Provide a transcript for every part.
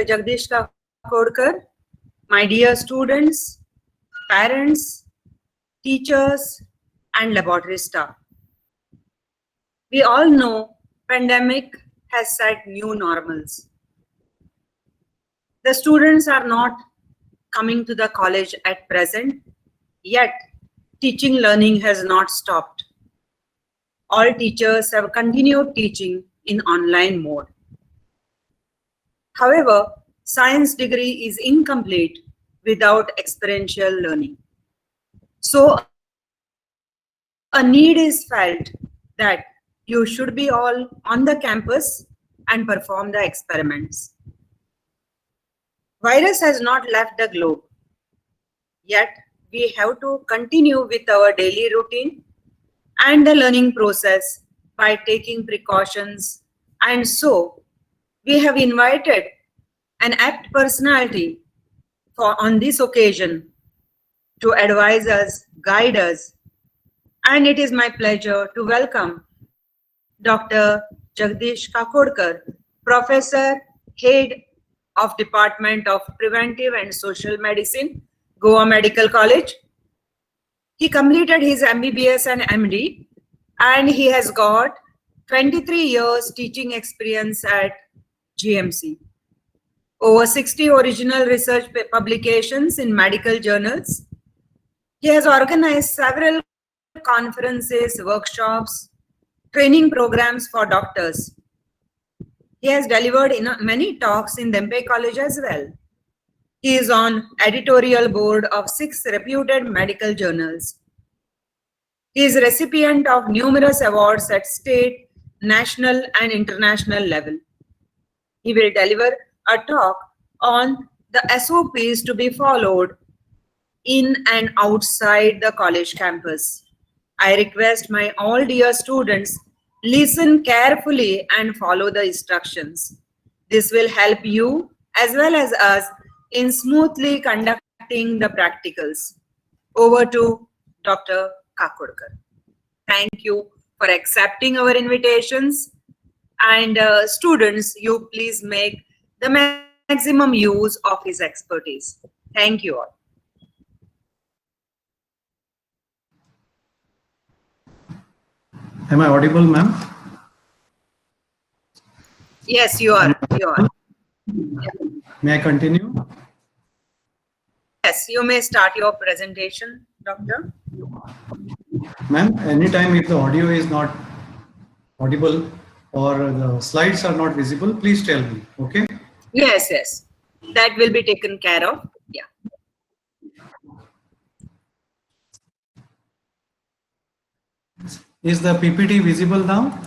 Jagdish Kakodkar, my dear students, parents, teachers, and laboratory staff. We all know pandemic has set new normals. The students are not coming to the college at present, yet teaching learning has not stopped. All teachers have continued teaching in online mode. However, science degree is incomplete without experiential learning. So a need is felt that you should be all on the campus and perform the experiments. Virus has not left the globe, yet we have to continue with our daily routine and the learning process by taking precautions. And so we have invited an apt personality on this occasion to advise us, guide us, and it is my pleasure to welcome Dr. Jagdish Kakodkar, Professor, Head of Department of Preventive and Social Medicine, Goa Medical College. He completed his MBBS and MD, and he has got 23 years teaching experience at GMC. Over 60 original research publications in medical journals. He has organized several conferences, workshops, training programs for doctors. He has delivered many talks in Dhempe College as well. He is on editorial board of 6 reputed medical journals. He is recipient of numerous awards at state, national, and international level. He will deliver a talk on the SOPs to be followed in and outside the college campus. I request my all dear students, listen carefully and follow the instructions. This will help you as well as us in smoothly conducting the practicals. Over to Dr. Kakodkar. Thank you for accepting our invitations. And students, you please make the maximum use of his expertise. Thank you all. Am I audible, ma'am? Yes, you are. You are. May I continue? Yes, you may start your presentation, Doctor. Ma'am, anytime if the audio is not audible or the slides are not visible, please tell me, okay? Yes, yes. That will be taken care of. Yeah. Is the PPT visible now?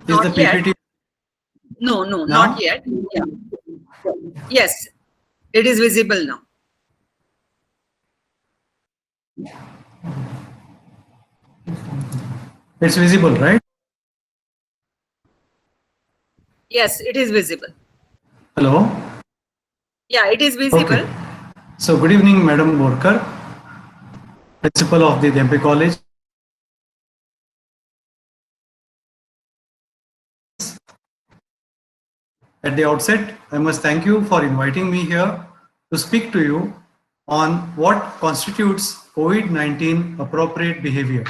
Is the PPT? Yet. No, now? not yet. Yeah. Yes, it is visible now. It's visible, right? Yes, it is visible. Hello? Yeah, it is visible. Okay. So good evening, Madam Borkar, Principal of the Dhempe College. At the outset, I must thank you for inviting me here to speak to you on what constitutes COVID-19 appropriate behavior.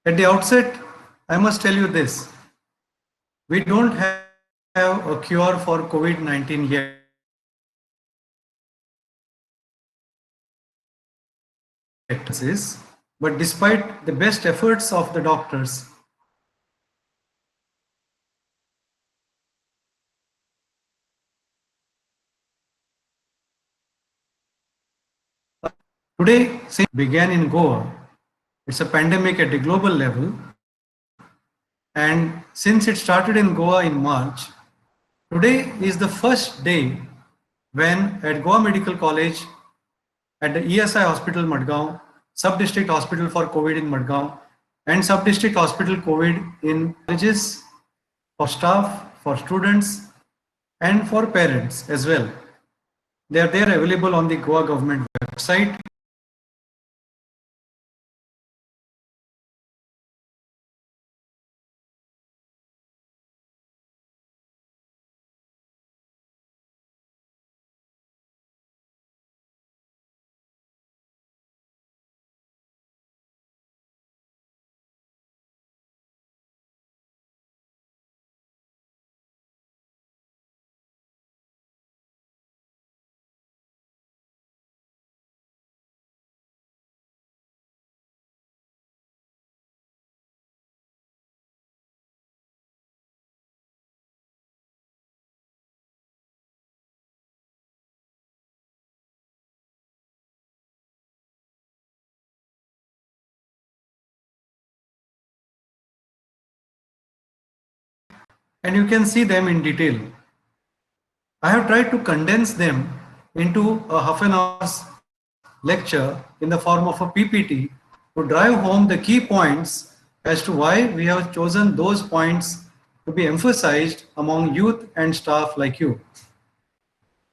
At the outset, I must tell you this. We don't have a cure for COVID-19 yet. But despite the best efforts of the doctors, today, since it began in Goa, it's a pandemic at the global level. And since it started in Goa in March, today is the first day when at Goa Medical College, at the ESI Hospital Madgaon, Sub-District Hospital for COVID in Madgaon, and Sub-District Hospital COVID in colleges, for staff, for students, and for parents as well. They are there available on the Goa government website. And you can see them in detail. I have tried to condense them into a half an hour's lecture in the form of a PPT to drive home the key points as to why we have chosen those points to be emphasized among youth and staff like you.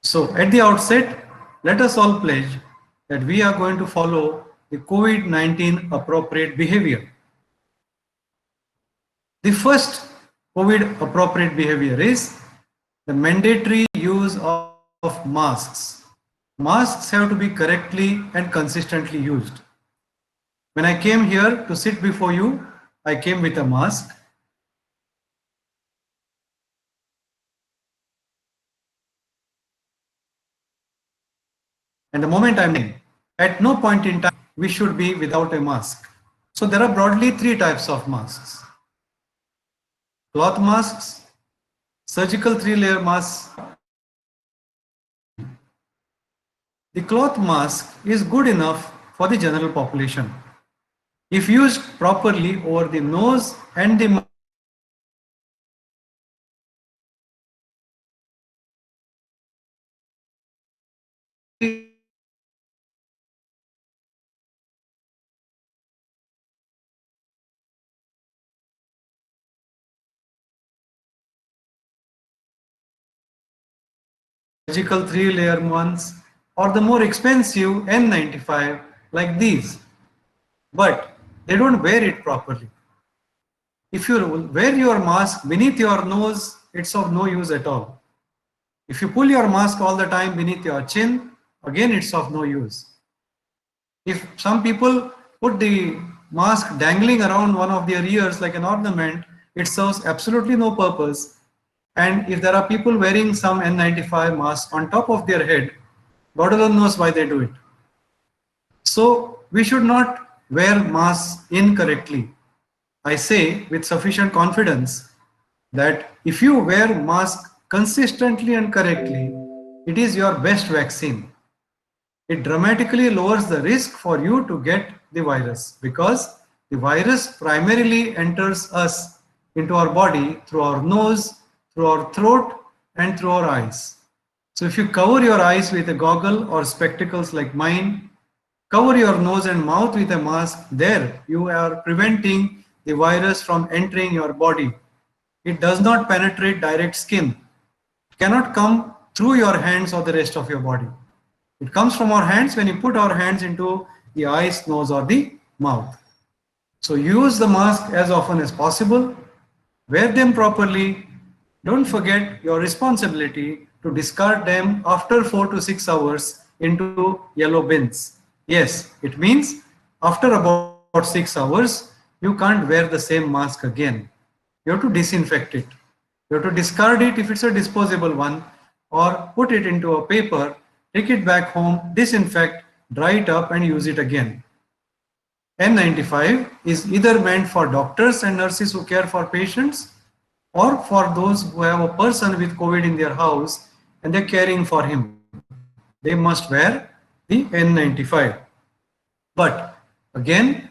So at the outset, let us all pledge that we are going to follow the COVID-19 appropriate behavior. The first COVID appropriate behavior is the mandatory use of masks. Masks have to be correctly and consistently used. When I came here to sit before you, I came with a mask. And the moment I'm in, at no point in time we should be without a mask. So there are broadly three types of masks: cloth masks, surgical three-layer masks. The cloth mask is good enough for the general population. If used properly over the nose and the mouth, surgical three-layer ones, or the more expensive N95 like these, but they don't wear it properly. If you wear your mask beneath your nose, it's of no use at all. If you pull your mask all the time beneath your chin, again it's of no use. If some people put the mask dangling around one of their ears like an ornament, it serves absolutely no purpose. And if there are people wearing some N95 mask on top of their head, God alone knows why they do it. So we should not wear masks incorrectly. I say with sufficient confidence that if you wear mask consistently and correctly, it is your best vaccine. It dramatically lowers the risk for you to get the virus, because the virus primarily enters us into our body through our nose, through our throat, and through our eyes. So if you cover your eyes with a goggle or spectacles like mine, cover your nose and mouth with a mask, there you are preventing the virus from entering your body. It does not penetrate direct skin. It cannot come through your hands or the rest of your body. It comes from our hands when you put our hands into the eyes, nose, or the mouth. So use the mask as often as possible. Wear them properly. Don't forget your responsibility to discard them after 4 to 6 hours into yellow bins. Yes, it means after about 6 hours, you can't wear the same mask again. You have to disinfect it. You have to discard it if it's a disposable one, or put it into a paper, take it back home, disinfect, dry it up, and use it again. N95 is either meant for doctors and nurses who care for patients, or for those who have a person with COVID in their house and they're caring for him. They must wear the N95. But again,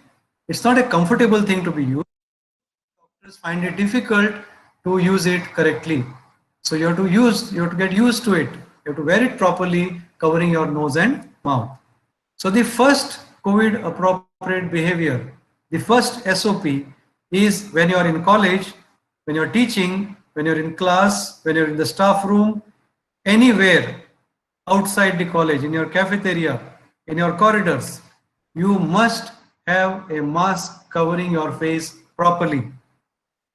it's not a comfortable thing to be used. Doctors find it difficult to use it correctly. So you have to get used to it. You have to wear it properly, covering your nose and mouth. So the first COVID appropriate behavior, the first SOP is when you are in college, when you are teaching, when you're in class, when you're in the staff room, anywhere outside the college, in your cafeteria, in your corridors, you must have a mask covering your face properly.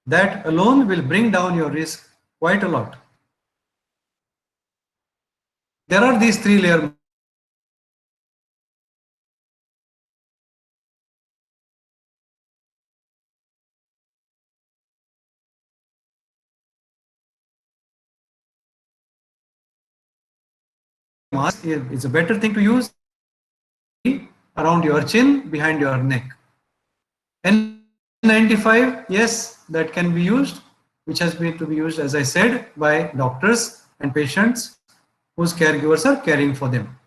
That alone will bring down your risk quite a lot. There are these three-layer masks. It's a better thing to use around your chin, behind your neck. N95, yes, that can be used, which has been to be used, as I said, by doctors and patients whose caregivers are caring for them.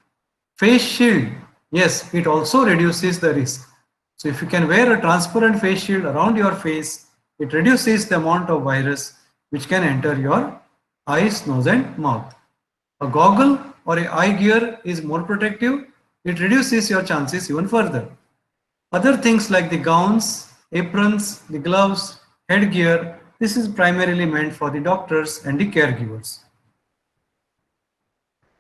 Face shield, yes, it also reduces the risk. So if you can wear a transparent face shield around your face, it reduces the amount of virus which can enter your eyes, nose and mouth. A goggle or a eye gear is more protective. It reduces your chances even further. Other things like the gowns, aprons, the gloves, headgear, this is primarily meant for the doctors and the caregivers.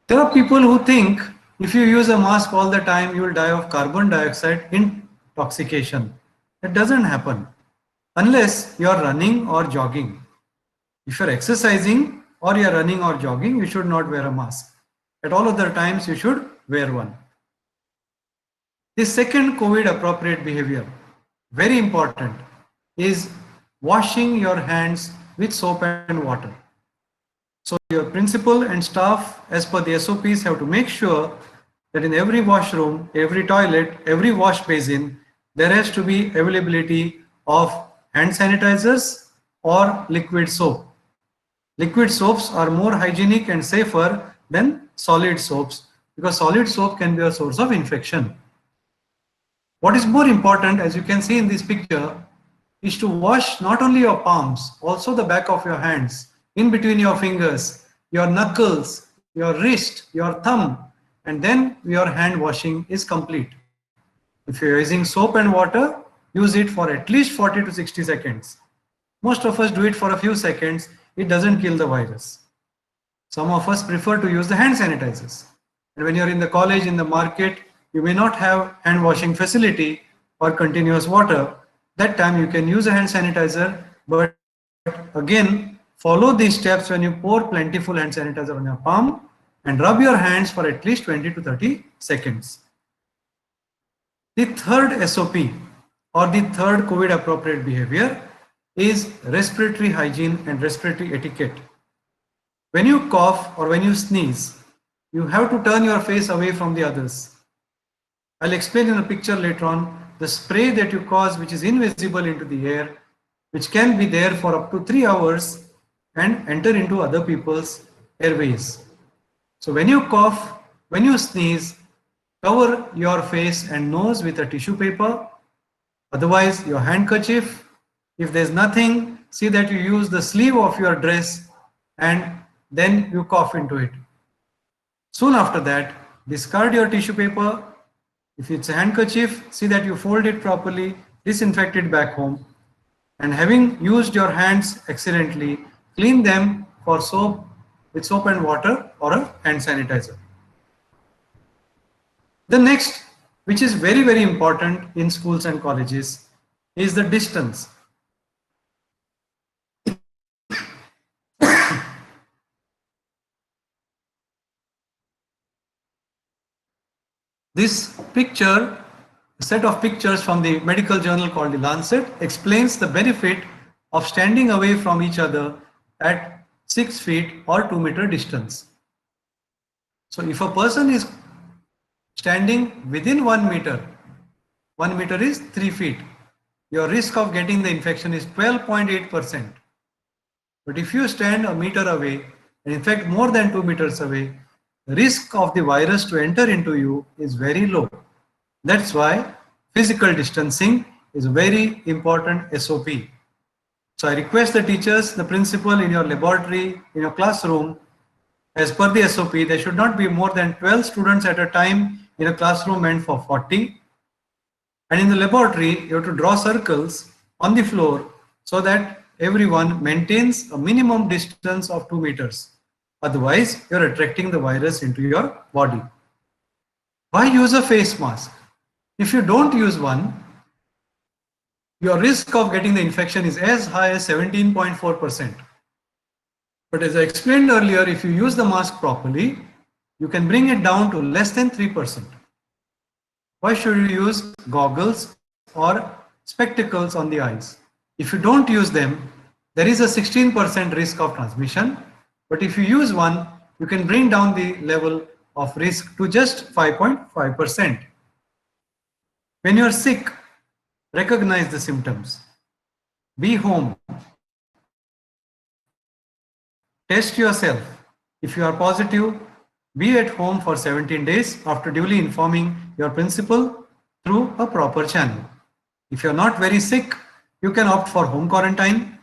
There are people who think if you use a mask all the time, you will die of carbon dioxide intoxication. That doesn't happen unless you are running or jogging. If you are exercising or you are running or jogging, you should not wear a mask. At all other times, you should wear one. The second COVID appropriate behavior, very important, is washing your hands with soap and water. So your principal and staff, as per the SOPs, have to make sure that in every washroom, every toilet, every wash basin, there has to be availability of hand sanitizers or liquid soap. Liquid soaps are more hygienic and safer than solid soaps because solid soap can be a source of infection. What is more important, as you can see in this picture, is to wash not only your palms, also the back of your hands, in between your fingers, your knuckles, your wrist, your thumb, and then your hand washing is complete. If you're using soap and water, use it for at least 40 to 60 seconds. Most of us do it for a few seconds, it doesn't kill the virus. Some of us prefer to use the hand sanitizers. And when you're in the college, in the market, you may not have hand washing facility or continuous water. That time you can use a hand sanitizer, but again, follow these steps when you pour plentiful hand sanitizer on your palm and rub your hands for at least 20 to 30 seconds. The third SOP or the third COVID appropriate behavior is respiratory hygiene and respiratory etiquette. When you cough or when you sneeze, you have to turn your face away from the others. I'll explain in a picture later on the spray that you cause, which is invisible into the air, which can be there for up to 3 hours and enter into other people's airways. So when you cough, when you sneeze, cover your face and nose with a tissue paper, otherwise your handkerchief. If there's nothing, see that you use the sleeve of your dress and then you cough into it. Soon after that, discard your tissue paper. If it's a handkerchief, see that you fold it properly, disinfect it back home, and having used your hands excellently, clean them for soap with soap and water or a hand sanitizer. The next, which is very, very important in schools and colleges, is the distance. This picture, a set of pictures from the medical journal called the Lancet, explains the benefit of standing away from each other at 6 feet or 2 meter distance. So if a person is standing within 1 meter, 1 meter is 3 feet, your risk of getting the infection is 12.8%. But if you stand a meter away, and in fact more than 2 meters away, the risk of the virus to enter into you is very low. That's why physical distancing is a very important SOP. So I request the teachers, the principal in your laboratory, in your classroom, as per the SOP, there should not be more than 12 students at a time in a classroom meant for 40. And in the laboratory, you have to draw circles on the floor so that everyone maintains a minimum distance of 2 meters. Otherwise, you're attracting the virus into your body. Why use a face mask? If you don't use one, your risk of getting the infection is as high as 17.4%. But as I explained earlier, if you use the mask properly, you can bring it down to less than 3%. Why should you use goggles or spectacles on the eyes? If you don't use them, there is a 16% risk of transmission. But if you use one, you can bring down the level of risk to just 5.5%. When you are sick, recognize the symptoms. Be home. Test yourself. If you are positive, be at home for 17 days after duly informing your principal through a proper channel. If you are not very sick, you can opt for home quarantine.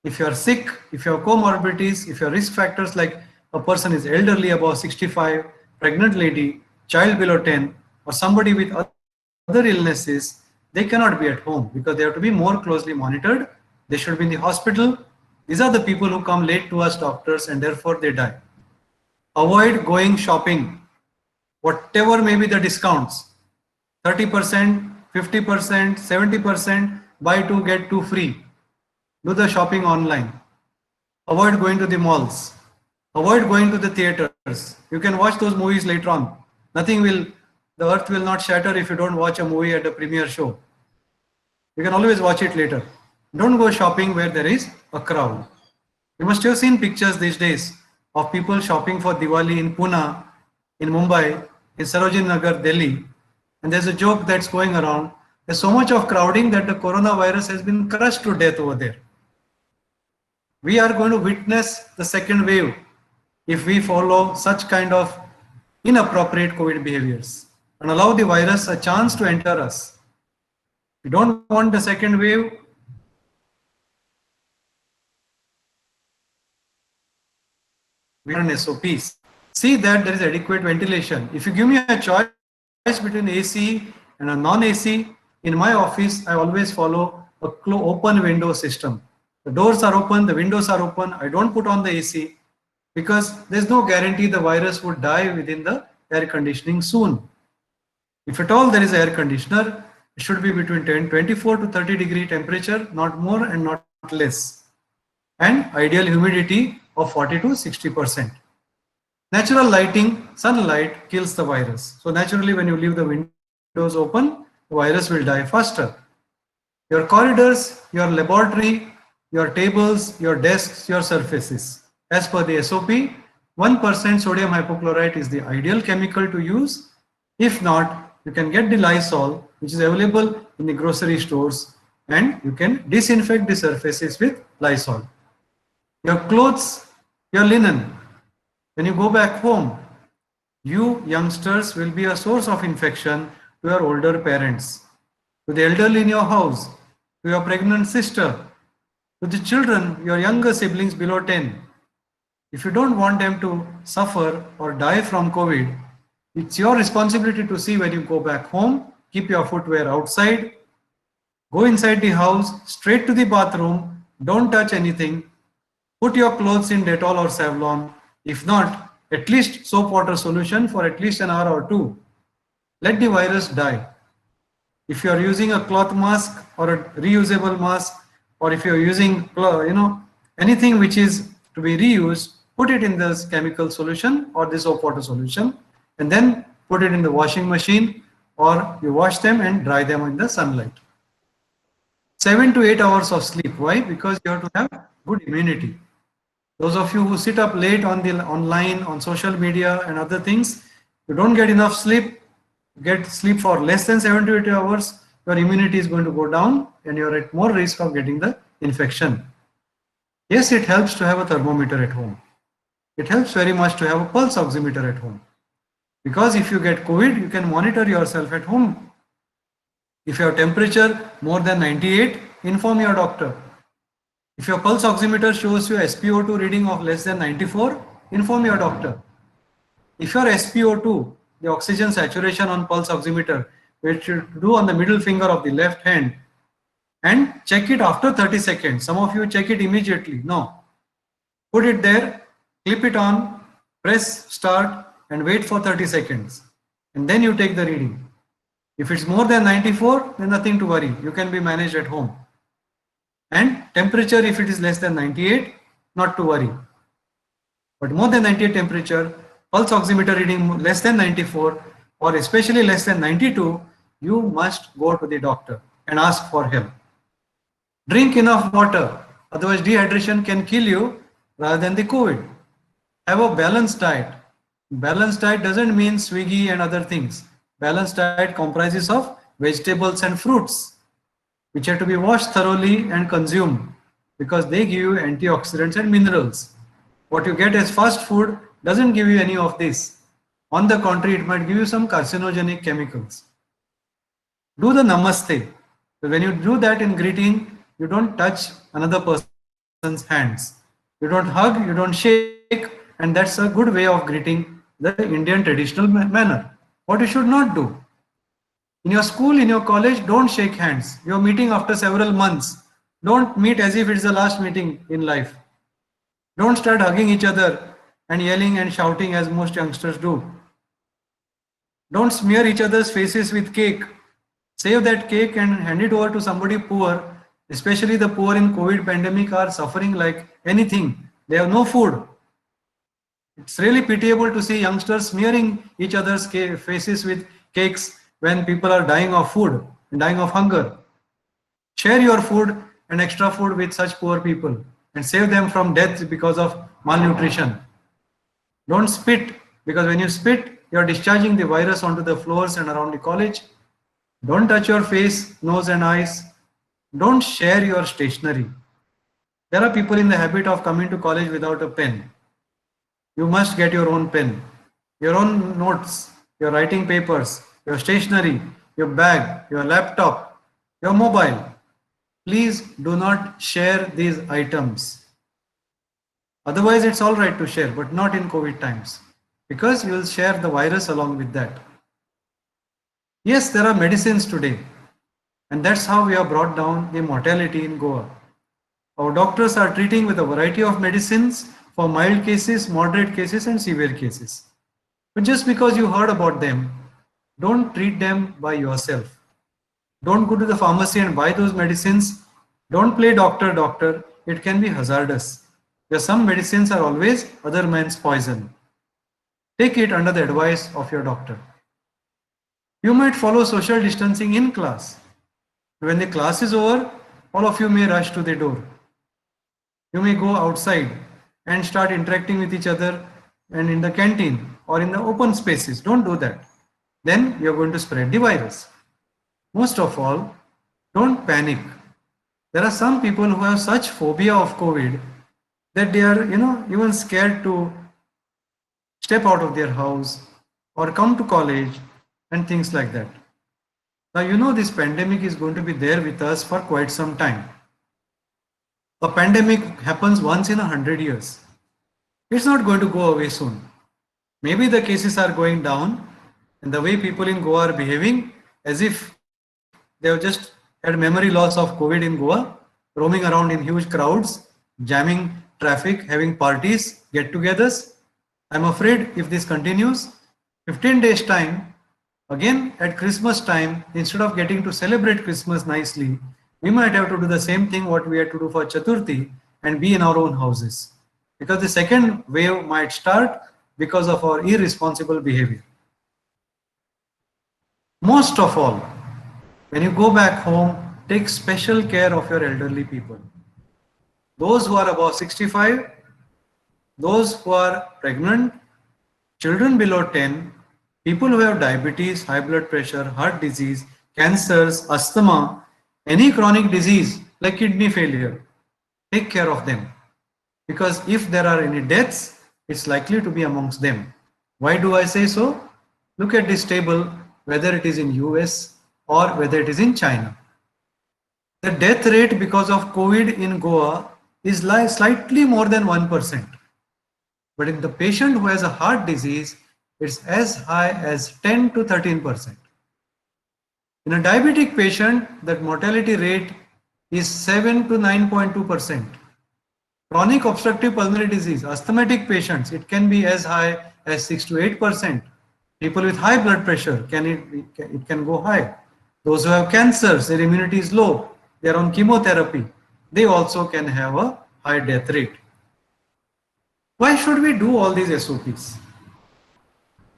If you are sick, if you have comorbidities, if your risk factors like a person is elderly above 65, pregnant lady, child below 10, or somebody with other illnesses, they cannot be at home because they have to be more closely monitored. They should be in the hospital. These are the people who come late to us doctors and therefore they die. Avoid going shopping, whatever may be the discounts, 30%, 50%, 70%, buy two, get two free. Do the shopping online. Avoid going to the malls. Avoid going to the theaters. You can watch those movies later on. The earth will not shatter if you don't watch a movie at a premiere show. You can always watch it later. Don't go shopping where there is a crowd. You must have seen pictures these days of people shopping for Diwali in Pune, in Mumbai, in Sarojini Nagar, Delhi. And there's a joke that's going around. There's so much of crowding that the coronavirus has been crushed to death over there. We are going to witness the second wave if we follow such kind of inappropriate COVID behaviors and allow the virus a chance to enter us. We don't want the second wave. We are on SOPs. See that there is adequate ventilation. If you give me a choice between AC and a non-AC, in my office, I always follow a open window system. The doors are open, the windows are open. I don't put on the AC because there's no guarantee the virus would die within the air conditioning soon. If at all there is air conditioner, it should be between 24 to 30 degree temperature, not more and not less. And ideal humidity of 40 to 60%. Natural lighting, sunlight kills the virus. So naturally when you leave the windows open, the virus will die faster. Your corridors, your laboratory, your tables, your desks, your surfaces. As per the SOP, 1% sodium hypochlorite is the ideal chemical to use. If not, you can get the Lysol, which is available in the grocery stores, and you can disinfect the surfaces with Lysol. Your clothes, your linen. When you go back home, you youngsters will be a source of infection to your older parents, to the elderly in your house, to your pregnant sister, to the children, your younger siblings below 10. If you don't want them to suffer or die from COVID, it's your responsibility to see when you go back home, keep your footwear outside, go inside the house, straight to the bathroom, don't touch anything, put your clothes in Dettol or Savlon, if not, at least soap water solution for at least an hour or two. Let the virus die. If you are using a cloth mask or a reusable mask, or if you are using anything which is to be reused, put it in this chemical solution or this soap water solution, and then put it in the washing machine, or you wash them and dry them in the sunlight. 7 to 8 hours of sleep. Why? Because you have to have good immunity. Those of you who sit up late on the online, on social media and other things, you don't get enough sleep, get sleep for less than 7 to 8 hours, your immunity is going to go down and you're at more risk of getting the infection. Yes, it helps to have a thermometer at home. It helps very much to have a pulse oximeter at home. Because if you get COVID, you can monitor yourself at home. If your temperature more than 98, inform your doctor. If your pulse oximeter shows you SpO2 reading of less than 94, inform your doctor. If your SpO2, the oxygen saturation on pulse oximeter, which you do on the middle finger of the left hand, and check it after 30 seconds. Some of you check it immediately. No, put it there, clip it on, press start and wait for 30 seconds. And then you take the reading. If it's more than 94, then nothing to worry. You can be managed at home. And temperature, if it is less than 98, not to worry. But more than 98 temperature, pulse oximeter reading less than 94 or especially less than 92, you must go to the doctor and ask for help. Drink enough water, otherwise dehydration can kill you rather than the COVID. Have a balanced diet. Balanced diet doesn't mean Swiggy and other things. Balanced diet comprises of vegetables and fruits, which have to be washed thoroughly and consumed because they give you antioxidants and minerals. What you get as fast food doesn't give you any of this. On the contrary, it might give you some carcinogenic chemicals. Do the namaste. So when you do that in greeting, you don't touch another person's hands. You don't hug, you don't shake, and that's a good way of greeting the Indian traditional manner. What you should not do. In your school, in your college, don't shake hands. You're meeting after several months. Don't meet as if it's the last meeting in life. Don't start hugging each other and yelling and shouting as most youngsters do. Don't smear each other's faces with cake. Save that cake and hand it over to somebody poor. Especially the poor in COVID pandemic are suffering like anything. They have no food. It's really pitiable to see youngsters smearing each other's faces with cakes when people are dying of food and dying of hunger. Share your food and extra food with such poor people and save them from death because of malnutrition. Don't spit, because when you spit, you're discharging the virus onto the floors and around the college. Don't touch your face, nose, and eyes. Don't share your stationery. There are people in the habit of coming to college without a pen. You must get your own pen, your own notes, your writing papers, your stationery, your bag, your laptop, your mobile. Please do not share these items. Otherwise, it's all right to share, but not in COVID times, because you will share the virus along with that. Yes, there are medicines today, and that's how we have brought down the mortality in Goa. Our doctors are treating with a variety of medicines for mild cases, moderate cases, and severe cases. But just because you heard about them, don't treat them by yourself. Don't go to the pharmacy and buy those medicines. Don't play doctor, doctor. It can be hazardous. Because some medicines are always other man's poison. Take it under the advice of your doctor. You might follow social distancing in class. When the class is over, all of you may rush to the door. You may go outside and start interacting with each other and in the canteen or in the open spaces. Don't do that. Then you're going to spread the virus. Most of all, don't panic. There are some people who have such phobia of COVID that they are, even scared to step out of their house or come to college and things like that. Now, this pandemic is going to be there with us for quite some time. A pandemic happens once in 100 years. It's not going to go away soon. Maybe the cases are going down, and the way people in Goa are behaving as if they have just had memory loss of COVID in Goa, roaming around in huge crowds, jamming traffic, having parties, get-togethers. I'm afraid if this continues, 15 days time, again at Christmas time, instead of getting to celebrate Christmas nicely, we might have to do the same thing what we had to do for Chaturthi and be in our own houses. Because the second wave might start because of our irresponsible behavior. Most of all, when you go back home, take special care of your elderly people. Those who are above 65, those who are pregnant, children below 10, people who have diabetes, high blood pressure, heart disease, cancers, asthma, any chronic disease like kidney failure, take care of them. Because if there are any deaths, it's likely to be amongst them. Why do I say so? Look at this table, whether it is in US or whether it is in China. The death rate because of COVID in Goa is slightly more than 1%. But in the patient who has a heart disease, it's as high as 10 to 13%. In a diabetic patient, that mortality rate is 7 to 9.2%. Chronic obstructive pulmonary disease, asthmatic patients, it can be as high as 6 to 8%. People with high blood pressure, it can go high. Those who have cancers, their immunity is low, they are on chemotherapy, they also can have a high death rate. Why should we do all these SOPs?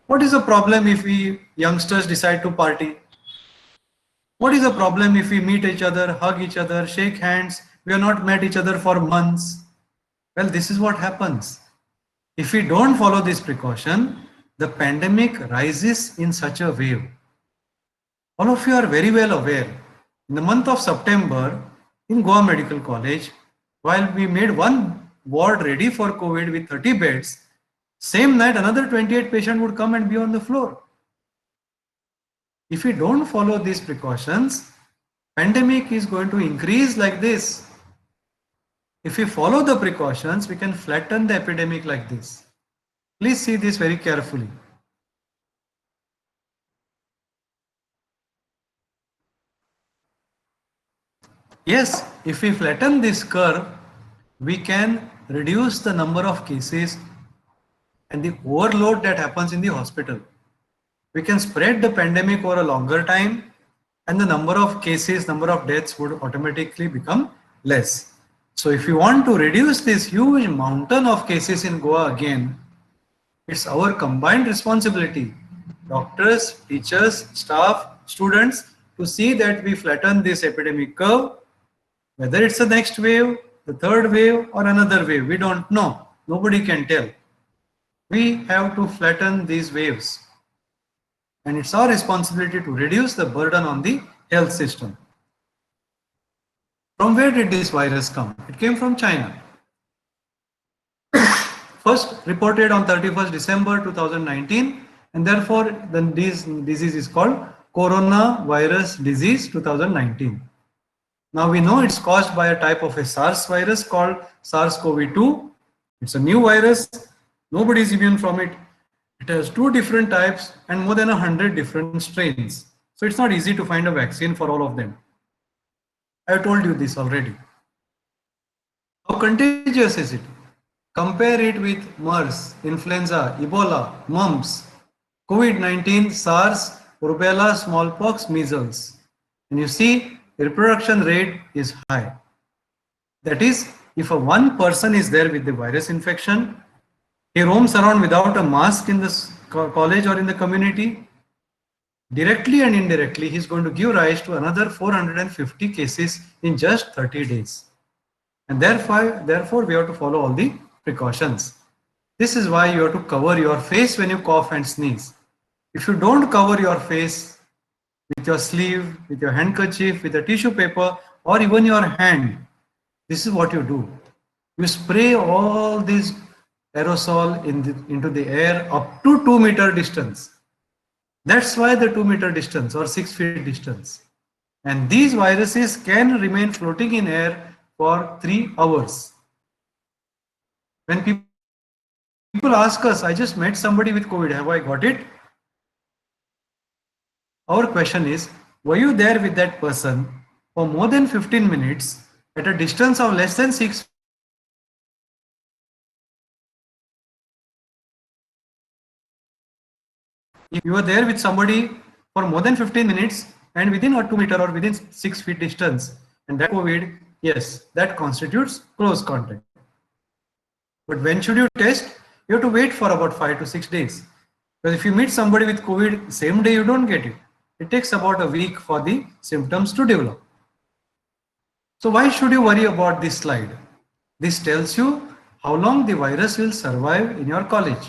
What is the problem if we youngsters decide to party? What is the problem if we meet each other, hug each other, shake hands? We have not met each other for months. Well, this is what happens. If we don't follow this precaution, the pandemic rises in such a wave. All of you are very well aware. In the month of September, in Goa Medical College, while we made one ward ready for COVID with 30 beds, same night another 28 patient would come and be on the floor. If we don't follow these precautions, pandemic is going to increase like this. If we follow the precautions, we can flatten the epidemic like this. Please see this very carefully. Yes, if we flatten this curve, we can reduce the number of cases and the overload that happens in the hospital. We can spread the pandemic over a longer time and the number of cases, number of deaths would automatically become less. So if you want to reduce this huge mountain of cases in Goa again, it's our combined responsibility, doctors, teachers, staff, students, to see that we flatten this epidemic curve. Whether it's the next wave, the third wave, or another wave, we don't know. Nobody can tell. We have to flatten these waves. And it's our responsibility to reduce the burden on the health system. From where did this virus come? It came from China. First reported on 31st December 2019, and therefore this disease is called coronavirus disease 2019. Now we know it's caused by a type of a SARS virus called SARS-CoV-2. It's a new virus. Nobody is immune from it. It has two different types and more than 100 different strains. So it's not easy to find a vaccine for all of them. I have told you this already. How contagious is it? Compare it with MERS, influenza, Ebola, mumps, COVID-19, SARS, rubella, smallpox, measles. And you see, the reproduction rate is high. That is, if a one person is there with the virus infection, he roams around without a mask in the college or in the community, directly and indirectly, he is going to give rise to another 450 cases in just 30 days. And therefore, we have to follow all the precautions. This is why you have to cover your face when you cough and sneeze. If you don't cover your face with your sleeve, with your handkerchief, with a tissue paper, or even your hand, this is what you do. You spray all this aerosol into the air up to 2-meter distance. That's why the 2-meter distance or 6 feet distance. And these viruses can remain floating in air for 3 hours. When people ask us, I just met somebody with COVID, have I got it? Our question is, were you there with that person for more than 15 minutes at a distance of less than 6 feet? If you were there with somebody for more than 15 minutes and within a 2-meter or within 6 feet distance, and that COVID, yes, that constitutes close contact. But when should you test? You have to wait for about 5 to 6 days. Because if you meet somebody with COVID, same day you don't get it. It takes about a week for the symptoms to develop. So why should you worry about this slide? This tells you how long the virus will survive in your college.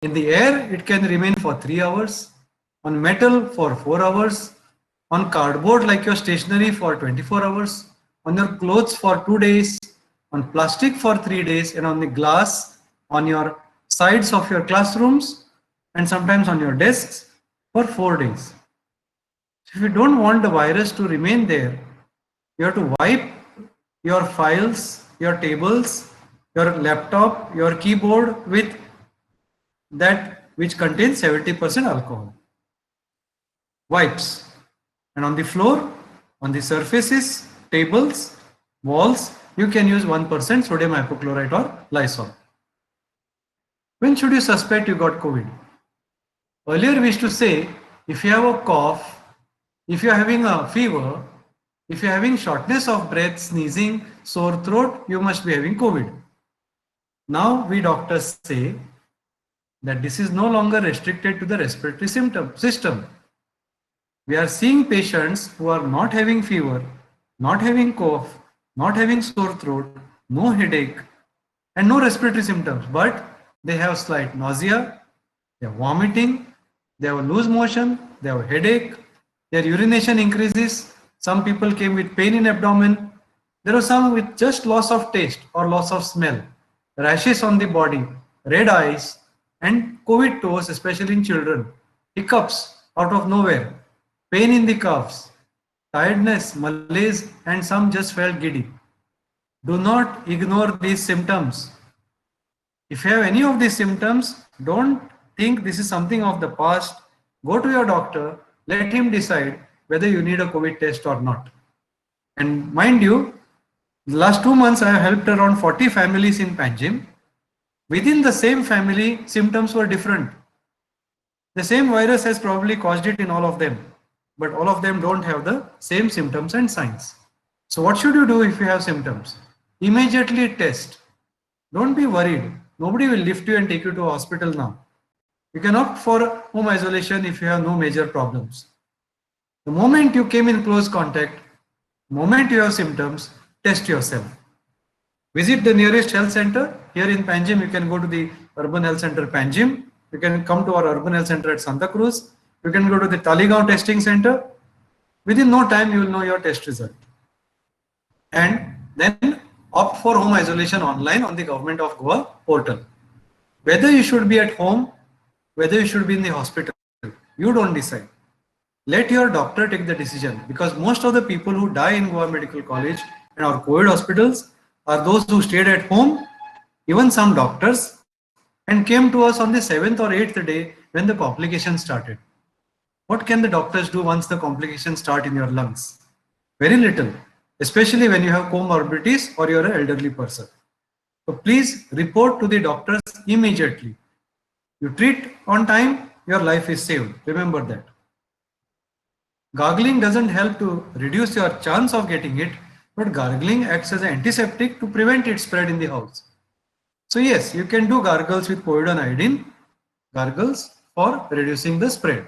In the air, it can remain for 3 hours, on metal for 4 hours, on cardboard like your stationery for 24 hours, on your clothes for 2 days, on plastic for 3 days, and on the glass on your sides of your classrooms and sometimes on your desks for 4 days. So if you don't want the virus to remain there, you have to wipe your files, your tables, your laptop, your keyboard with that which contains 70% alcohol. Wipes. And on the floor, On the surfaces, tables, walls, you can use 1% sodium hypochlorite or Lysol. When should you suspect you got COVID? Earlier we used to say, if you have a cough, if you are having a fever, if you are having shortness of breath, sneezing, sore throat, you must be having COVID. Now we doctors say that this is no longer restricted to the respiratory system. We are seeing patients who are not having fever, not having cough, not having sore throat, no headache, and no respiratory symptoms, but they have slight nausea, they are vomiting, they have loose motion, they have headache, their urination increases. Some people came with pain in abdomen. There are some with just loss of taste or loss of smell, rashes on the body, red eyes, and COVID toes, especially in children, hiccups out of nowhere, pain in the calves, tiredness, malaise, and some just felt giddy. Do not ignore these symptoms. If you have any of these symptoms, don't think this is something of the past. Go to your doctor, let him decide whether you need a COVID test or not. And mind you, the last 2 months I have helped around 40 families in Panjim. Within the same family, symptoms were different. The same virus has probably caused it in all of them, but all of them don't have the same symptoms and signs. So what should you do if you have symptoms? Immediately test. Don't be worried. Nobody will lift you and take you to a hospital now. You can opt for home isolation if you have no major problems. The moment you came in close contact, the moment you have symptoms, test yourself. Visit the nearest health center. Here in Panjim, you can go to the Urban Health Center Panjim. You can come to our Urban Health Center at Santa Cruz. You can go to the Taligaon Testing Center. Within no time, you will know your test result. And then opt for home isolation online on the Government of Goa portal. Whether you should be at home, whether you should be in the hospital, you don't decide. Let your doctor take the decision, because most of the people who die in Goa Medical College and our COVID hospitals are those who stayed at home, even some doctors, and came to us on the 7th or 8th day when the complications started. What can the doctors do once the complications start in your lungs? Very little, especially when you have comorbidities or you're an elderly person. So please report to the doctors immediately. You treat on time, your life is saved. Remember that. Gargling doesn't help to reduce your chance of getting it, but gargling acts as an antiseptic to prevent its spread in the house. So yes, you can do gargles with povidone iodine, gargles for reducing the spread.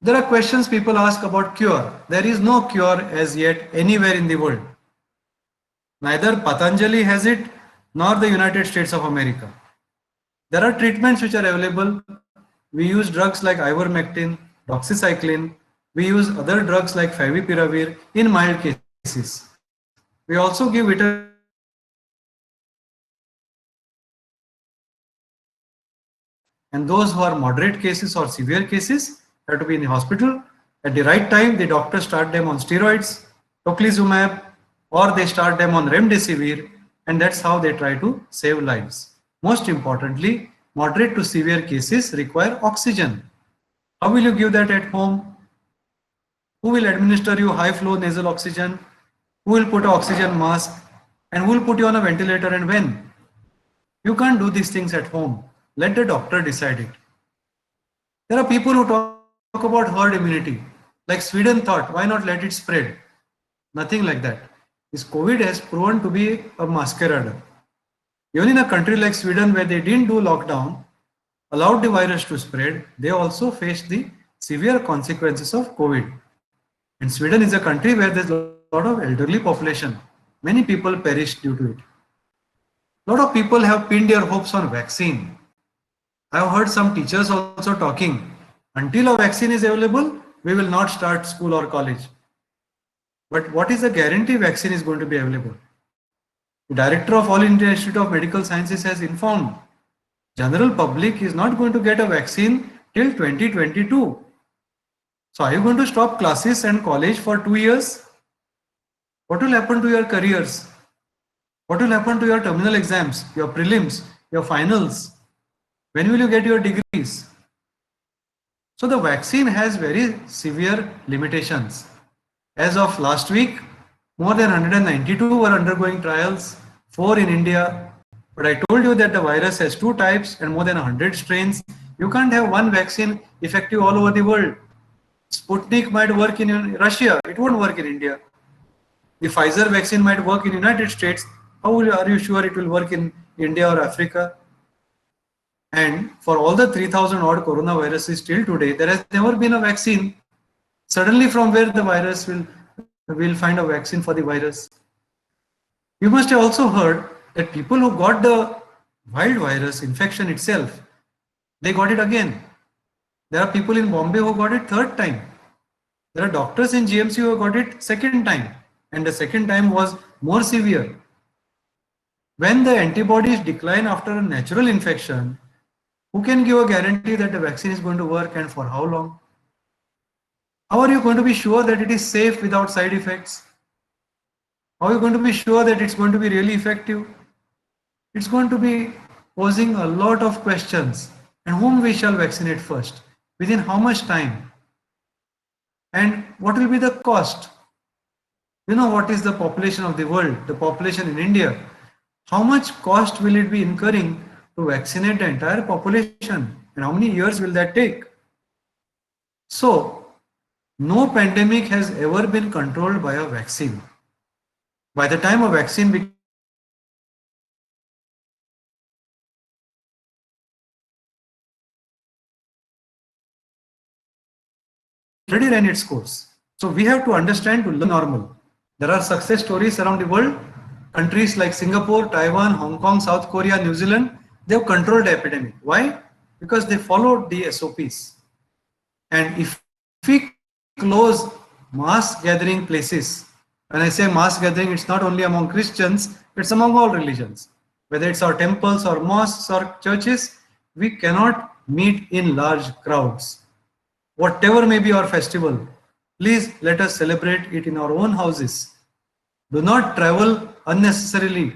There are questions people ask about cure. There is no cure as yet anywhere in the world. Neither Patanjali has it, nor the United States of America. There are treatments which are available. We use drugs like ivermectin, doxycycline. We use other drugs like favipiravir in mild cases. We also give vitamin C and vitamin D injections in severe cases. And those who are moderate cases or severe cases have to be in the hospital. At the right time, the doctors start them on steroids, tocilizumab, or they start them on remdesivir, and that's how they try to save lives. Most importantly, moderate to severe cases require oxygen. How will you give that at home? Who will administer you high flow nasal oxygen? Who will put an oxygen mask? And who will put you on a ventilator and when? You can't do these things at home. Let the doctor decide it. There are people who talk about herd immunity. Like Sweden thought, why not let it spread? Nothing like that. This COVID has proven to be a masquerader. Even in a country like Sweden, where they didn't do lockdown, allowed the virus to spread, they also faced the severe consequences of COVID. And Sweden is a country where there's a lot of elderly population. Many people perished due to it. A lot of people have pinned their hopes on vaccine. I have heard some teachers also talking, until a vaccine is available, we will not start school or college. But what is the guarantee vaccine is going to be available? The director of All India Institute of Medical Sciences has informed general public is not going to get a vaccine till 2022. So are you going to stop classes and college for 2 years? What will happen to your careers? What will happen to your terminal exams, your prelims, your finals? When will you get your degrees? So the vaccine has very severe limitations. As of last week, more than 192 were undergoing trials, 4 in India. But I told you that the virus has two types and more than 100 strains. You can't have one vaccine effective all over the world. Sputnik might work in Russia, it won't work in India. The Pfizer vaccine might work in United States. How are you sure it will work in India or Africa? And for all the 3000 odd coronaviruses till today, there has never been a vaccine. Suddenly, from where the virus will find a vaccine for the virus. You must have also heard that people who got the wild virus infection itself, they got it again. There are people in Bombay who got it third time. There are doctors in GMC who got it second time, and the second time was more severe. When the antibodies decline after a natural infection, who can give a guarantee that the vaccine is going to work and for how long? How are you going to be sure that it is safe without side effects? How are you going to be sure that it's going to be really effective? It's going to be posing a lot of questions. And whom we shall vaccinate first? Within how much time? And what will be the cost? You know what is the population of the world, the population in India? How much cost will it be incurring to vaccinate the entire population? And how many years will that take? So, no pandemic has ever been controlled by a vaccine. By the time a vaccine becomes available, the pandemic will have already ran its course. So we have to understand to learn normal. There are success stories around the world. Countries like Singapore, Taiwan, Hong Kong, South Korea, New Zealand, they have controlled the epidemic. Why? Because they followed the SOPs. And if we close mass gathering places, when I say mass gathering, it's not only among Christians, it's among all religions. Whether it's our temples or mosques or churches, we cannot meet in large crowds. Whatever may be our festival, please let us celebrate it in our own houses. Do not travel unnecessarily.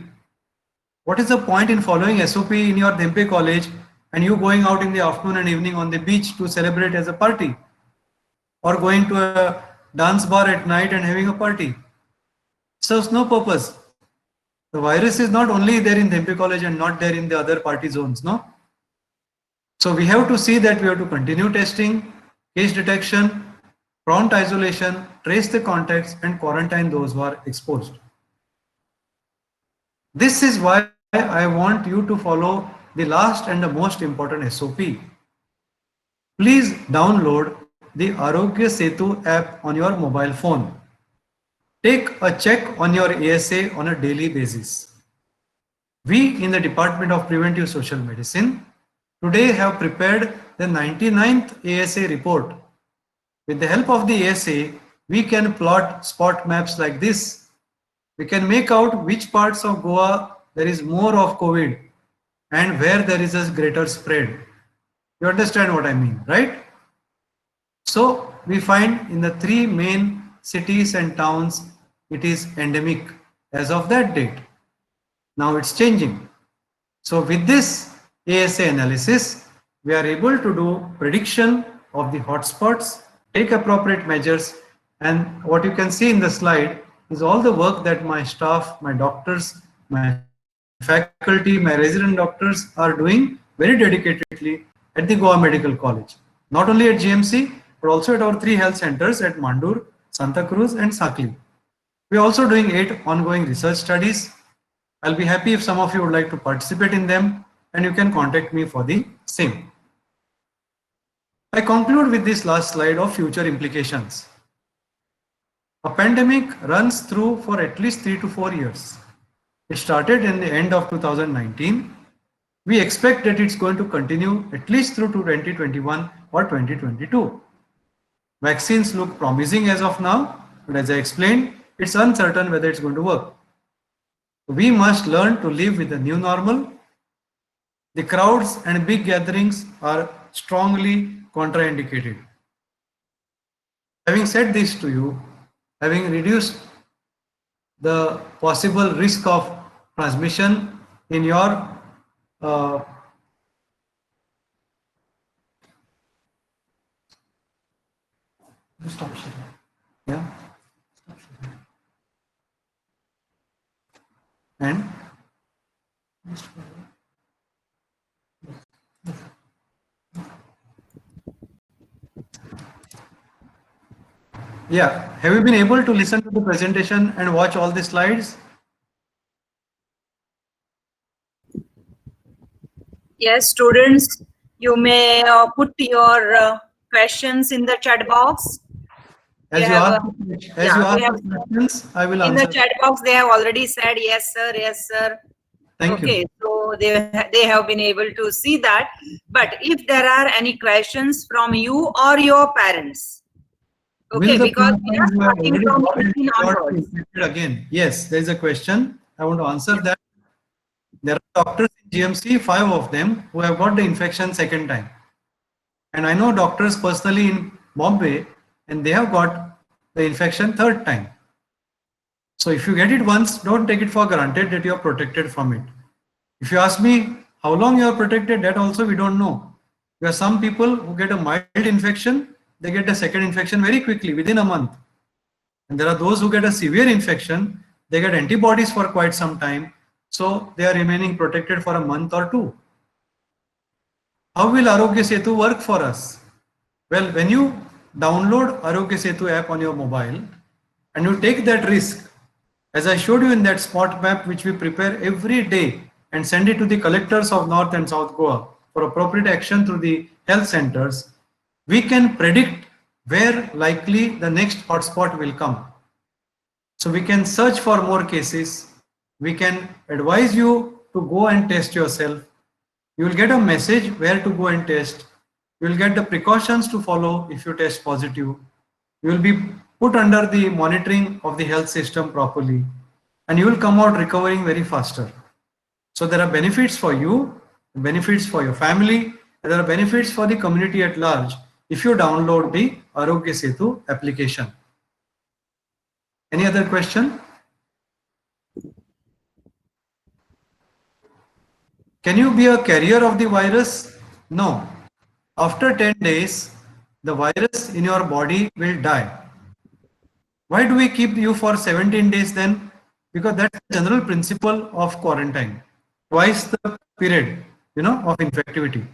What is the point in following SOP in your Dhempe college and you going out in the afternoon and evening on the beach to celebrate as a party? Or going to a dance bar at night and having a party? Serves no purpose. The virus is not only there in Dhempe college and not there in the other party zones, no? So we have to see that we have to continue testing, case detection, prompt isolation, trace the contacts and quarantine those who are exposed. This is why I want you to follow the last and the most important SOP. Please download the Arogya Setu app on your mobile phone. Take a check on your ASA on a daily basis. We in the Department of Preventive Social Medicine today have prepared the 99th ASA report. With the help of the ASA, we can plot spot maps like this. We can make out which parts of Goa there is more of COVID and where there is a greater spread. You understand what I mean, right? So we find in the three main cities and towns, it is endemic as of that date. Now it's changing. So with this ASA analysis, we are able to do prediction of the hotspots, take appropriate measures, and what you can see in the slide is all the work that my staff, my doctors, my faculty, my resident doctors are doing very dedicatedly at the Goa Medical College. Not only at GMC, but also at our three health centers at Mandur, Santa Cruz, and Sakli. We are also doing 8 ongoing research studies. I'll be happy if some of you would like to participate in them, and you can contact me for the same. I conclude with this last slide of future implications. A pandemic runs through for at least 3 to 4 years. It started in the end of 2019. We expect that it's going to continue at least through to 2021 or 2022. Vaccines look promising as of now, but as I explained, it's uncertain whether it's going to work. We must learn to live with the new normal. The crowds and big gatherings are strongly contraindicated. Having said this to you, having reduced the possible risk of transmission in your uh, stop sharing. Yeah. And yeah, have you been able to listen to the presentation and watch all the slides? Yes, students, you may put your questions in the chat box. We As you have, ask, as you yeah, we ask have the questions, I will in the answer. chat box. They have already said yes, sir, yes, sir. Thank you. Okay, so they have been able to see that. But if there are any questions from you or your parents, Will okay, the because we are persons who have starting already from got it 18 got onwards. infected again? Yes, there is a question. I want to answer Yes. that. There are doctors in GMC, 5 of them, who have got the infection second time. And I know doctors personally in Bombay, and they have got the infection third time. So if you get it once, don't take it for granted that you are protected from it. If you ask me how long you are protected, that also we don't know. There are some people who get a mild infection, they get a second infection very quickly within a month. And there are those who get a severe infection, they get antibodies for quite some time, so they are remaining protected for a month or two. How will Arogya Setu work for us? Well, when you download Arogya Setu app on your mobile and you take that risk, as I showed you in that spot map which we prepare every day and send it to the collectors of North and South Goa for appropriate action through the health centers, we can predict where likely the next hotspot will come. So we can search for more cases. We can advise you to go and test yourself. You will get a message where to go and test. You will get the precautions to follow if you test positive. You will be put under the monitoring of the health system properly, and you will come out recovering very faster. So there are benefits for you, benefits for your family, and there are benefits for the community at large if you download the Arogya Setu application. Any other question? Can you be a carrier of the virus? No. After 10 days, the virus in your body will die. Why do we keep you for 17 days then? Because that's the general principle of quarantine. Twice the period, of infectivity.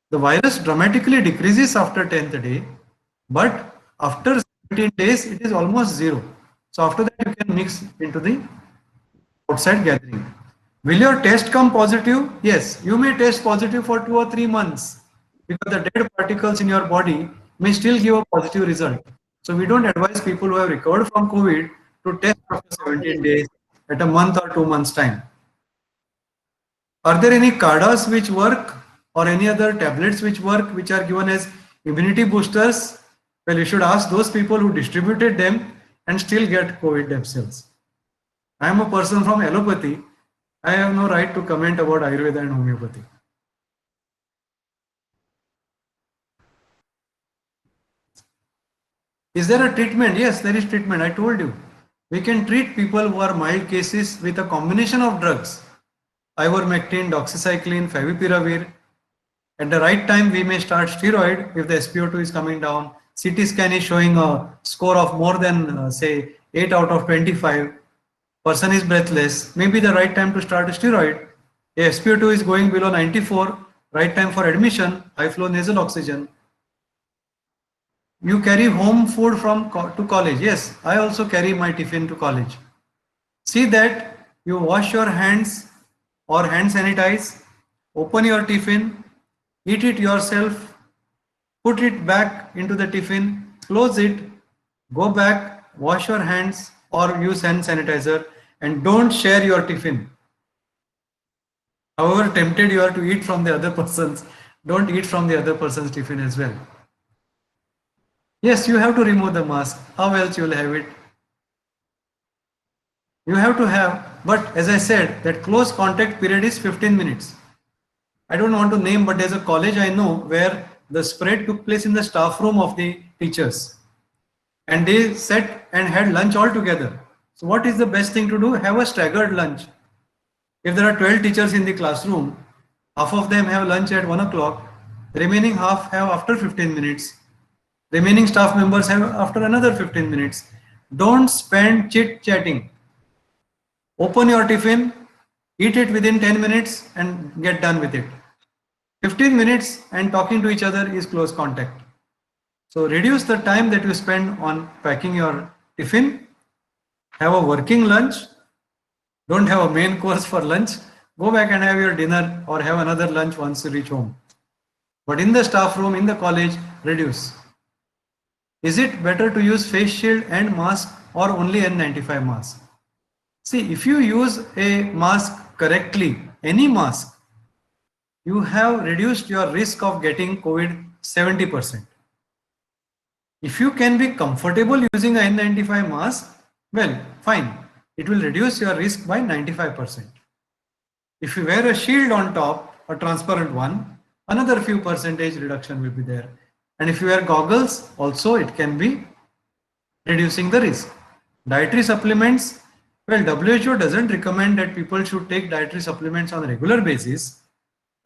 The virus dramatically decreases after 10th day, but after 17 days, it is almost zero. So after that, you can mix into the outside gathering. Will your test come positive? Yes, you may test positive for 2 or 3 months because the dead particles in your body may still give a positive result. So we don't advise people who have recovered from COVID to test after 17 days at a month or 2 months time. Are there any cardas which work or any other tablets which work which are given as immunity boosters? Well, you should ask those people who distributed them and still get COVID themselves. I am a person from allopathy. I have no right to comment about Ayurveda and homeopathy. Is there a treatment? Yes, there is treatment. I told you. We can treat people who are mild cases with a combination of drugs. Ivermectin, doxycycline, favipiravir. At the right time, we may start steroid if the SpO2 is coming down. CT scan is showing a score of more than, say, 8 out of 25. Person is breathless. Maybe the right time to start a steroid. If SpO2 is going below 94, right time for admission, high flow nasal oxygen. You carry home food to college. Yes, I also carry my tiffin to college. See that you wash your hands or hand sanitize, open your tiffin, eat it yourself, put it back into the tiffin, close it, go back, wash your hands or use hand sanitizer, and don't share your tiffin. However tempted you are to eat from the other person's, don't eat from the other person's tiffin as well. Yes, you have to remove the mask. How else you will have it? You have to have, but as I said, that close contact period is 15 minutes. I don't want to name, but there's a college I know where the spread took place in the staff room of the teachers. And they sat and had lunch all together. So what is the best thing to do? Have a staggered lunch. If there are 12 teachers in the classroom, half of them have lunch at 1 o'clock, remaining half have after 15 minutes, remaining staff members have after another 15 minutes. Don't spend chit chatting. Open your tiffin, eat it within 10 minutes and get done with it. 15 minutes and talking to each other is close contact. So reduce the time that you spend on packing your tiffin, have a working lunch, don't have a main course for lunch, go back and have your dinner or have another lunch once you reach home. But in the staff room, in the college, reduce. Is it better to use face shield and mask or only N95 mask? See, if you use a mask correctly, any mask, you have reduced your risk of getting COVID 70%. If you can be comfortable using a N95 mask, well, fine. It will reduce your risk by 95%. If you wear a shield on top, a transparent one, another few percentage reduction will be there. And if you wear goggles, also it can be reducing the risk. Dietary supplements, well, WHO doesn't recommend that people should take dietary supplements on a regular basis.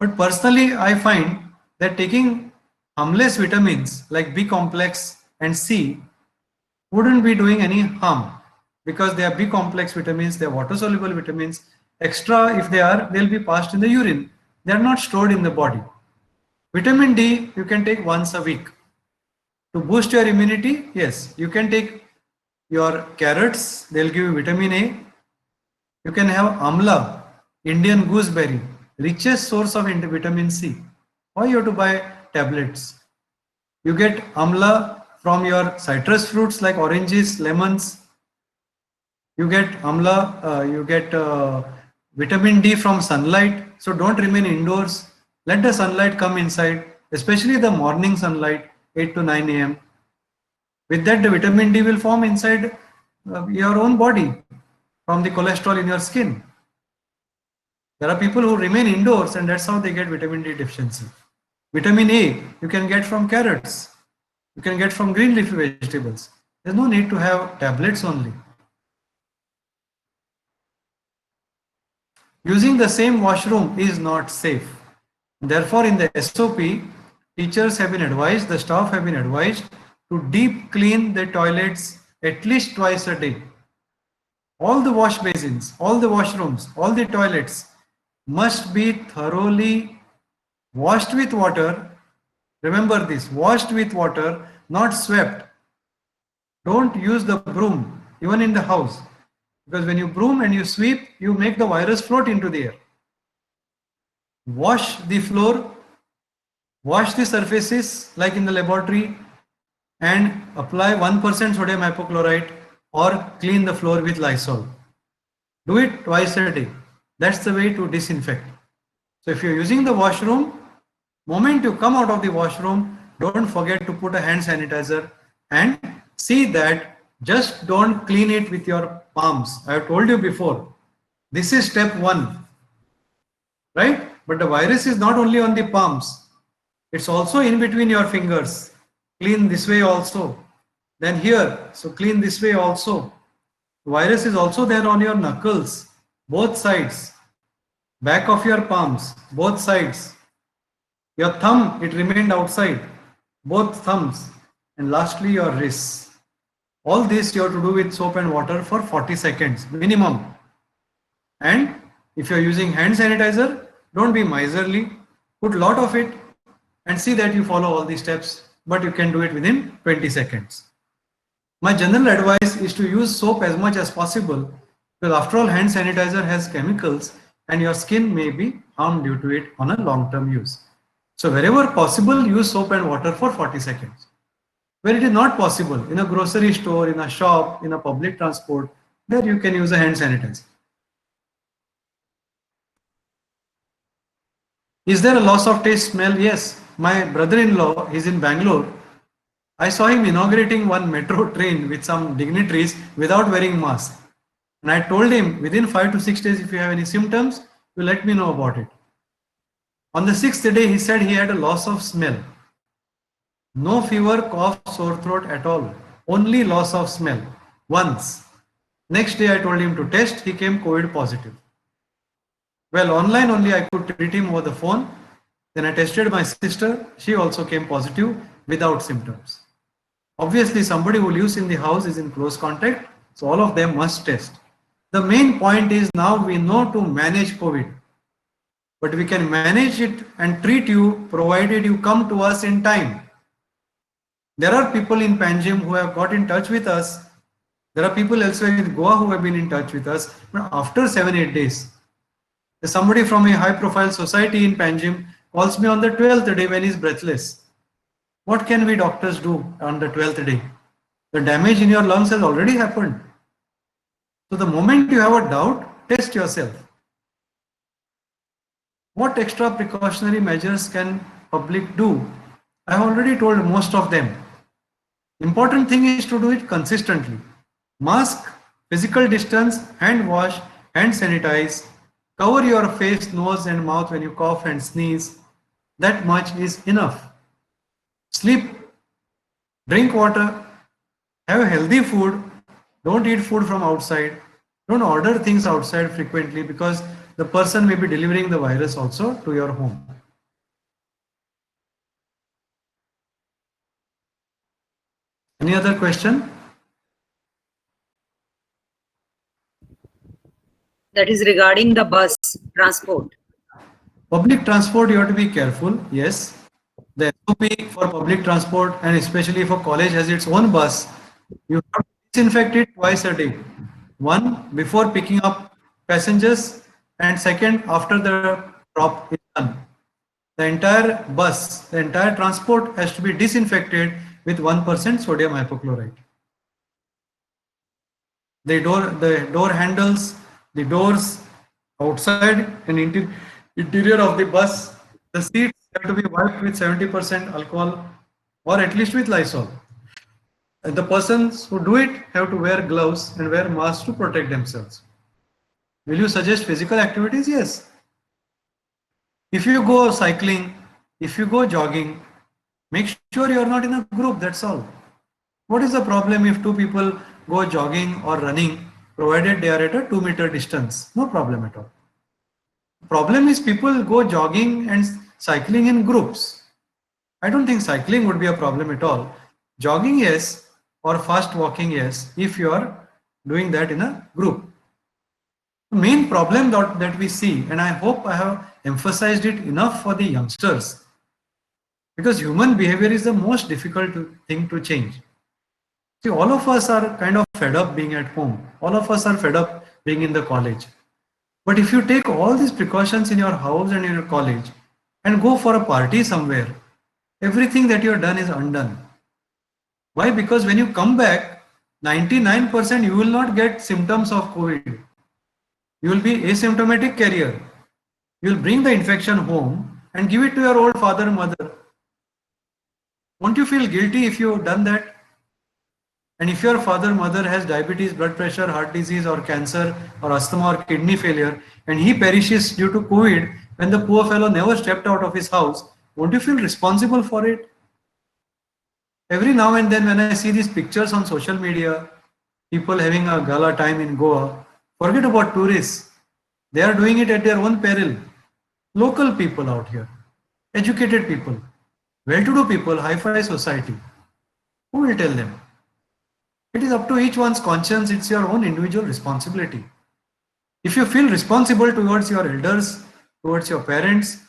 But personally, I find that taking harmless vitamins like B complex and C wouldn't be doing any harm because they are B complex vitamins, they are water soluble vitamins. Extra, if they are, they'll be passed in the urine. They are not stored in the body. Vitamin D, you can take once a week. To boost your immunity, yes, you can take your carrots, they'll give you vitamin A. You can have amla, Indian gooseberry, richest source of vitamin C. Why you have to buy tablets? You get amla from your citrus fruits like oranges, lemons. You get amla, you get vitamin D from sunlight. So don't remain indoors. Let the sunlight come inside, especially the morning sunlight, 8 to 9 a.m. With that, the vitamin D will form inside your own body from the cholesterol in your skin. There are people who remain indoors and that's how they get vitamin D deficiency. Vitamin A you can get from carrots. You can get from green leafy vegetables. There's no need to have tablets only. Using the same washroom is not safe. Therefore, in the SOP, teachers have been advised, the staff have been advised to deep clean the toilets at least twice a day. All the wash basins, all the washrooms, all the toilets must be thoroughly washed with water. Remember this, washed with water, not swept. Don't use the broom, even in the house. Because when you broom and you sweep, you make the virus float into the air. Wash the floor, wash the surfaces like in the laboratory and apply 1% sodium hypochlorite or clean the floor with Lysol. Do it twice a day. That's the way to disinfect. So if you're using the washroom, moment you come out of the washroom, don't forget to put a hand sanitizer and see that just don't clean it with your palms. I have told you before, this is step 1, right? But the virus is not only on the palms, it's also in between your fingers. Clean this way also. Then here, so clean this way also. The virus is also there on your knuckles, both sides, back of your palms, both sides. Your thumb, it remained outside, both thumbs, and lastly your wrists. All this you have to do with soap and water for 40 seconds minimum. And if you're using hand sanitizer, don't be miserly, put a lot of it and see that you follow all these steps, but you can do it within 20 seconds. My general advice is to use soap as much as possible because after all hand sanitizer has chemicals and your skin may be harmed due to it on a long-term use. So wherever possible, use soap and water for 40 seconds. Where it is not possible, in a grocery store, in a shop, in a public transport, there you can use a hand sanitizer. Is there a loss of taste smell? Yes. My brother-in-law, he's in Bangalore. I saw him inaugurating one metro train with some dignitaries without wearing mask. And I told him within 5 to 6 days, if you have any symptoms, you let me know about it. On the 6th day, he said he had a loss of smell. No fever, cough, sore throat at all. Only loss of smell. Once. Next day, I told him to test. He came COVID positive. Well, online only I could treat him over the phone. Then I tested my sister. She also came positive without symptoms. Obviously, somebody who lives in the house is in close contact. So all of them must test. The main point is now we know to manage COVID, but we can manage it and treat you provided you come to us in time. There are people in Panjim who have got in touch with us. There are people elsewhere in Goa who have been in touch with us. But after 7-8 days, somebody from a high profile society in Panjim calls me on the 12th day when he's breathless. What can we doctors do on the 12th day? The damage in your lungs has already happened. So the moment you have a doubt, test yourself. What extra precautionary measures can public do? I have already told most of them. Important thing is to do it consistently. Mask, physical distance, hand wash, hand sanitize, cover your face, nose and mouth when you cough and sneeze. That much is enough. Sleep, drink water, have healthy food, don't eat food from outside, don't order things outside frequently because the person may be delivering the virus also to your home. Any other question? That is regarding the bus transport. Public transport, you have to be careful. Yes, the SOP for public transport and especially for college has its own bus. You have to disinfect it twice a day. One before picking up passengers, and second after the drop is done. The entire bus, the entire transport has to be disinfected with 1% sodium hypochlorite. The door handles, the doors outside and interior of the bus, the seats have to be wiped with 70% alcohol or at least with Lysol. And the persons who do it have to wear gloves and wear masks to protect themselves. Will you suggest physical activities? Yes. If you go cycling, if you go jogging, make sure you are not in a group, that's all. What is the problem if two people go jogging or running, provided they are at a 2 meter distance? No problem at all. The problem is people go jogging and cycling in groups. I don't think cycling would be a problem at all. Jogging, yes, or fast walking, yes, if you are doing that in a group. The main problem that we see, and I hope I have emphasized it enough for the youngsters, because human behavior is the most difficult thing to change. See, all of us are kind of fed up being at home. All of us are fed up being in the college. But if you take all these precautions in your house and in your college and go for a party somewhere, everything that you have done is undone. Why? Because when you come back, 99% you will not get symptoms of COVID. You will be asymptomatic carrier. You will bring the infection home and give it to your old father, mother. Won't you feel guilty if you have done that? And if your father, mother has diabetes, blood pressure, heart disease or cancer or asthma or kidney failure and he perishes due to COVID when the poor fellow never stepped out of his house, won't you feel responsible for it? Every now and then when I see these pictures on social media, people having a gala time in Goa, forget about tourists. They are doing it at their own peril. Local people out here, educated people, well-to-do people, hi-fi society. Who will tell them? It is up to each one's conscience. It's your own individual responsibility. If you feel responsible towards your elders, towards your parents,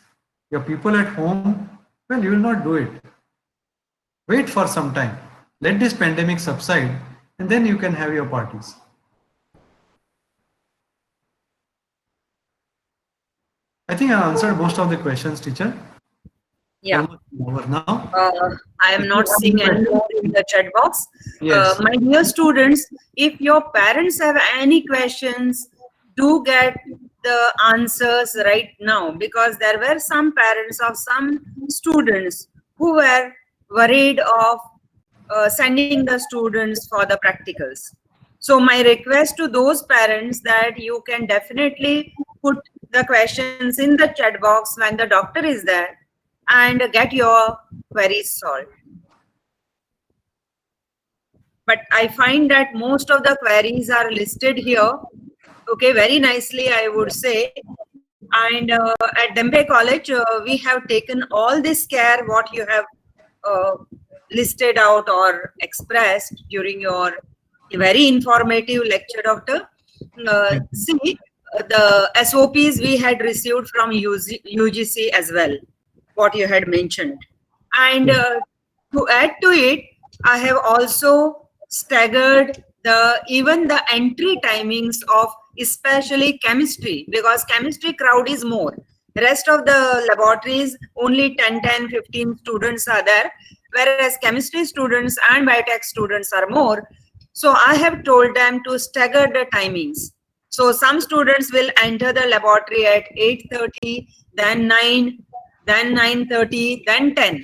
your people at home, well, you will not do it. Wait for some time. Let this pandemic subside and then you can have your parties. I think I answered most of the questions, teacher. Yeah. Almost over now. I am not seeing any more in the chat box. Yes. My dear students, if your parents have any questions, do get the answers right now, because there were some parents of some students who were worried of sending the students for the practicals. So my request to those parents that you can definitely put the questions in the chat box when the doctor is there and get your queries solved. But I find that most of the queries are listed here, okay, very nicely, I would say. And at Dhempe College, we have taken all this care what you have listed out or expressed during your very informative lecture, doctor. See, the SOPs we had received from UGC as well, what you had mentioned. And to add to it, I have also staggered even the entry timings of especially chemistry, because chemistry crowd is more. Rest of the laboratories, only 10, 10, 15 students are there, whereas chemistry students and biotech students are more. So I have told them to stagger the timings. So some students will enter the laboratory at 8:30, then 9, then 9:30, then 10.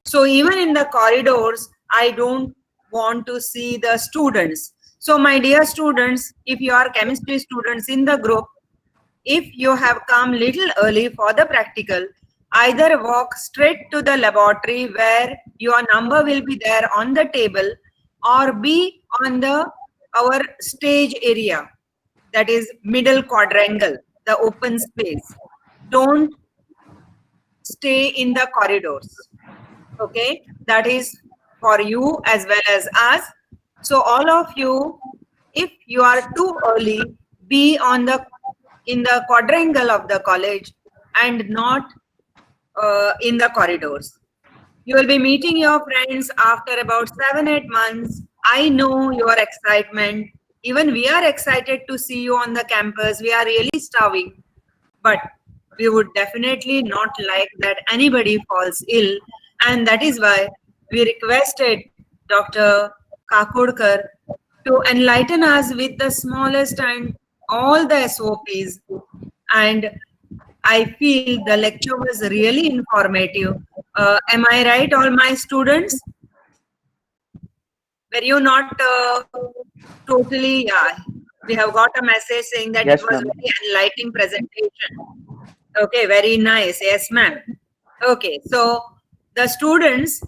So even in the corridors, I don't want to see the students. So my dear students, if you are chemistry students in the group, if you have come little early for the practical, either walk straight to the laboratory where your number will be there on the table, or be on the our stage area, that is middle quadrangle, the open space. Don't stay in the corridors. Okay, that is for you as well as us. So all of you, if you are too early, be on the in the quadrangle of the college and not in the corridors. You will be meeting your friends after about 7, 8 months. I know your excitement. Even we are excited to see you on the campus. We are really starving, but we would definitely not like that anybody falls ill, and that is why we requested Dr. Kakodkar to enlighten us with the smallest and all the SOPs. And I feel the lecture was really informative. Am I right, all my students? Were you not totally? Yeah, we have got a message saying that it Yes, was ma'am. very enlightening presentation. Okay, very nice. Yes, ma'am. Okay, so the students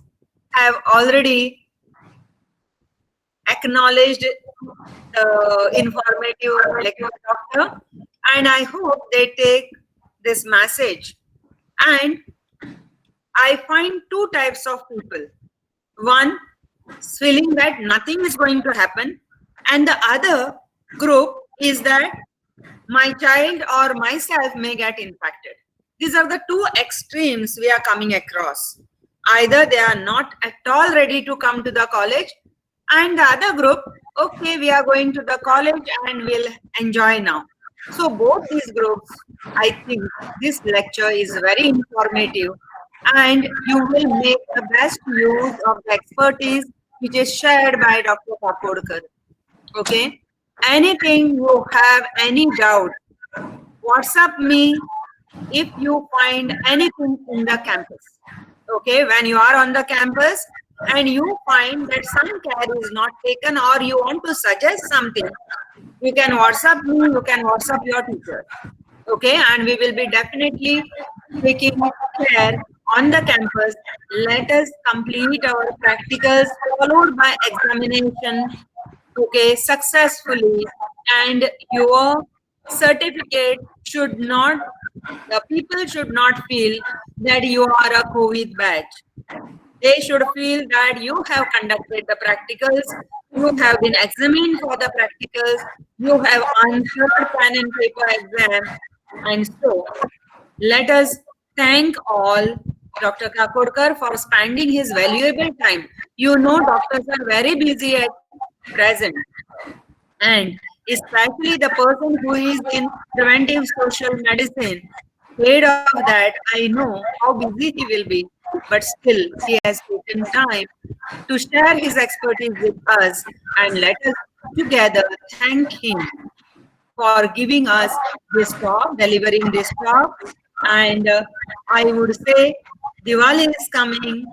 have already acknowledged the informative lecture, doctor, and I hope they take this message. And I find two types of people. One feeling that nothing is going to happen, and the other group is that my child or myself may get infected. These are the two extremes we are coming across. Either they are not at all ready to come to the college, and the other group, okay, we are going to the college and we'll enjoy now. So both these groups, I think this lecture is very informative, and you will make the best use of the expertise which is shared by Dr. Kakodkar. Okay. Anything you have any doubt, WhatsApp me if you find anything in the campus. Okay, when you are on the campus and you find that some care is not taken, or you want to suggest something, you can WhatsApp me, you can WhatsApp your teacher. Okay, and we will be definitely taking care on the campus. Let us complete our practicals followed by examination, okay, successfully, and your certificate should not, the people should not feel that you are a COVID batch. They should feel that you have conducted the practicals, you have been examined for the practicals, you have answered pen and paper exam. And so let us thank all Dr. Kakodkar for spending his valuable time. You know, doctors are very busy at present, and especially the person who is in preventive social medicine, paid of that, I know how busy he will be, but still he has taken time to share his expertise with us, and let us together thank him for giving us this talk, delivering this talk. And I would say Diwali is coming.